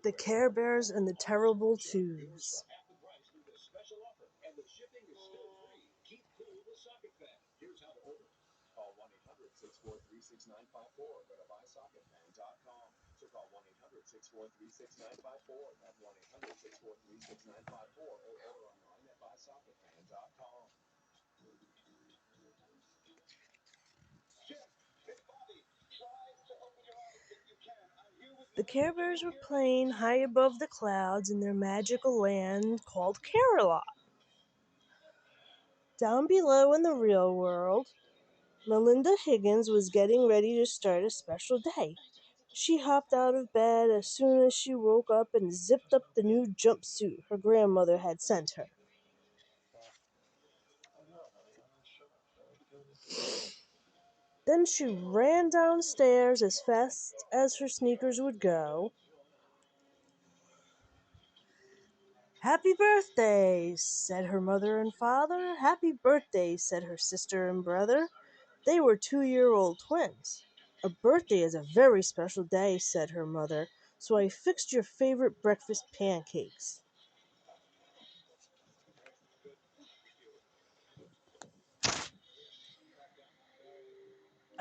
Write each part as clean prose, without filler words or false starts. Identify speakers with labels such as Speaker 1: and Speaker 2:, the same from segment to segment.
Speaker 1: The Care Bears and the Terrible Twos. The Care Bears were playing high above the clouds in their magical land called Camelot. Down below in the real world, Melinda Higgins was getting ready to start a special day. She hopped out of bed as soon as she woke up and zipped up the new jumpsuit her grandmother had sent her. Then she ran downstairs as fast as her sneakers would go. "Happy birthday," said her mother and father. "Happy birthday," said her sister and brother. They were 2-year-old twins. "A birthday is a very special day," said her mother, "so I fixed your favorite breakfast pancakes."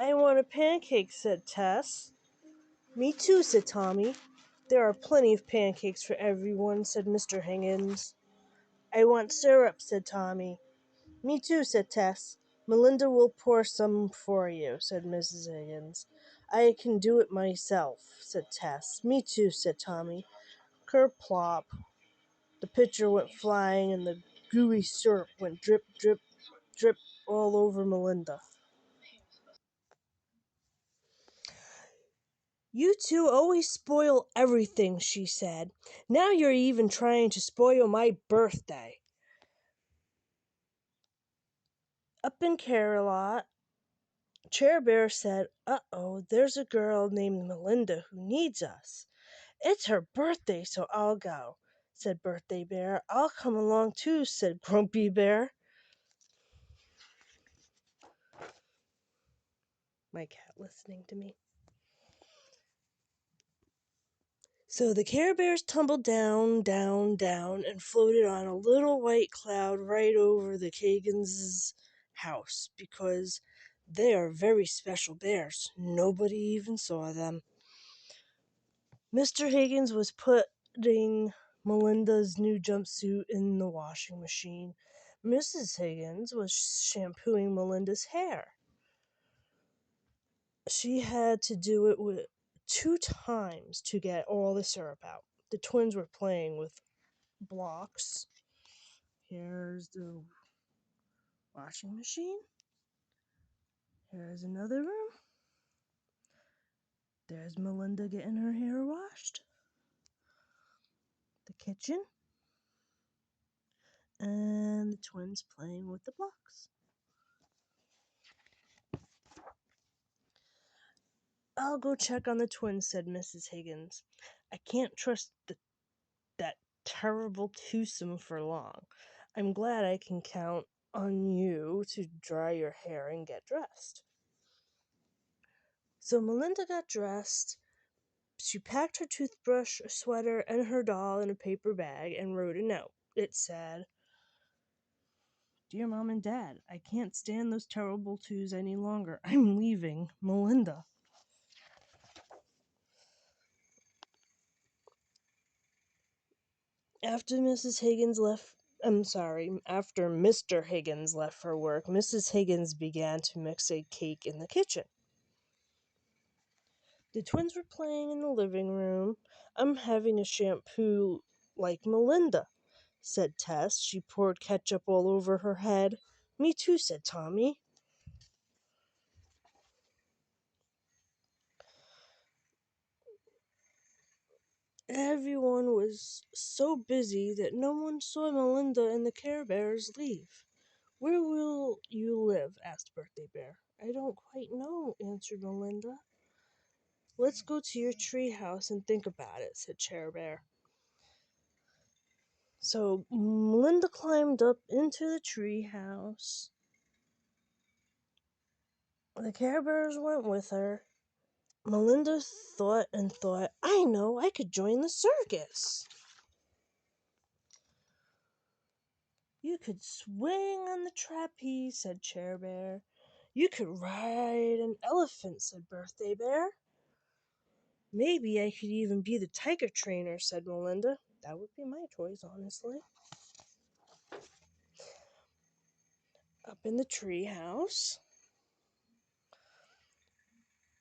Speaker 1: "I want a pancake," said Tess. "Me too," said Tommy. "There are plenty of pancakes for everyone," said Mr. Higgins. "I want syrup," said Tommy. "Me too," said Tess. "Melinda will pour some for you," said Mrs. Higgins. "I can do it myself," said Tess. "Me too," said Tommy. Kerplop! The pitcher went flying, and the gooey syrup went drip, drip, drip all over Melinda. "You two always spoil everything," she said. "Now you're even trying to spoil my birthday." Up in Camelot, Chair Bear said, "Uh-oh, there's a girl named Melinda who needs us." "It's her birthday, so I'll go," said Birthday Bear. "I'll come along too," said Grumpy Bear. My cat listening to me. So the Care Bears tumbled down, down, down, and floated on a little white cloud right over the Higgins' house, because they are very special bears. Nobody even saw them. Mr. Higgins was putting Melinda's new jumpsuit in the washing machine. Mrs. Higgins was shampooing Melinda's hair. She had to do it 2 times to get all the syrup out. The twins were playing with blocks. Here's the washing machine. Here's another room. There's Melinda getting her hair washed. The kitchen. And the twins playing with the blocks. "I'll go check on the twins," said Mrs. Higgins. "I can't trust that terrible twosome for long. I'm glad I can count on you to dry your hair and get dressed." So Melinda got dressed. She packed her toothbrush, a sweater, and her doll in a paper bag and wrote a note. It said, "Dear Mom and Dad, I can't stand those terrible twos any longer. I'm leaving. Melinda." After Mrs. Higgins left, after Mr. Higgins left for work, Mrs. Higgins began to mix a cake in the kitchen. The twins were playing in the living room. "I'm having a shampoo like Melinda," said Tess. She poured ketchup all over her head. "Me too," said Tommy. Everyone was so busy that no one saw Melinda and the Care Bears leave. "Where will you live?" asked Birthday Bear. "I don't quite know," answered Melinda. "Let's go to your tree house and think about it," said Chair Bear. So Melinda climbed up into the tree house. The Care Bears went with her. Melinda thought and thought. I know, I could join the circus. You could swing on the trapeze, said Chair Bear. You could ride an elephant, said Birthday Bear. Maybe I could even be the tiger trainer, said Melinda. That would be my choice, honestly. Up in the tree house.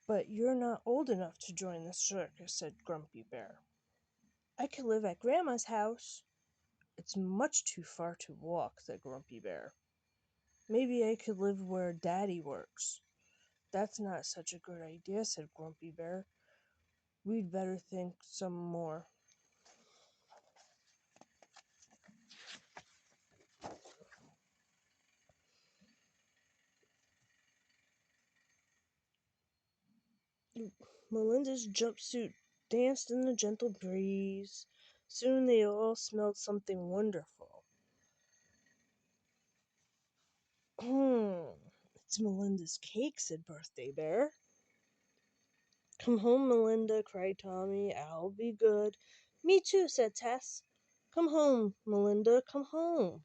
Speaker 1: But you're not old enough to join the circus, said Grumpy Bear. I could live at Grandma's house. It's much too far to walk, said Grumpy Bear. Maybe I could live where Daddy works. That's not such a good idea, said Grumpy Bear. We'd better think some more. Melinda's jumpsuit danced in the gentle breeze. Soon they all smelled something wonderful. It's Melinda's cake, said Birthday Bear. Come home, Melinda, cried Tommy. I'll be good. Me too, said Tess. Come home, Melinda, come home.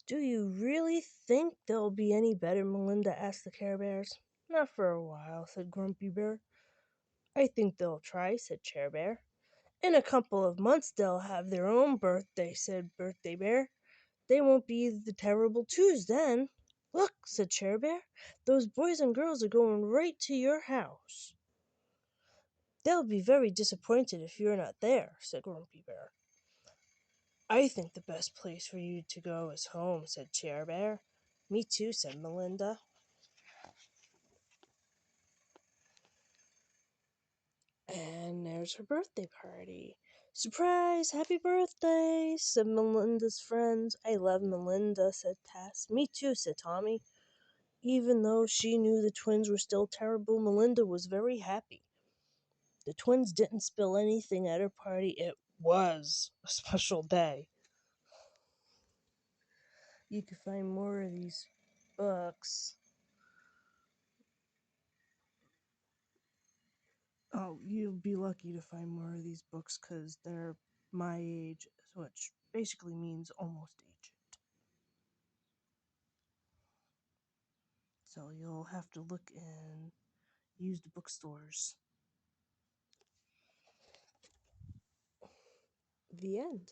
Speaker 1: Do you really think they'll be any better, Melinda asked the Care Bears. Not for a while, said Grumpy Bear. I think they'll try, said Chair Bear. In a couple of months they'll have their own birthday, said Birthday Bear. They won't be the terrible twos then. Look, said Chair Bear. Those boys and girls are going right to your house. They'll be very disappointed if you're not there, said Grumpy Bear. I think the best place for you to go is home, said Chair Bear. Me too, said Melinda. And there's her birthday party. Surprise! Happy birthday, said Melinda's friends. I love Melinda, said Tess. Me too, said Tommy. Even though she knew the twins were still terrible, Melinda was very happy. The twins didn't spill anything at her party. It was a special day. You can find more of these books. Oh, you'll be lucky to find more of these books because they're my age, which basically means almost aged. So you'll have to look in used bookstores. The end.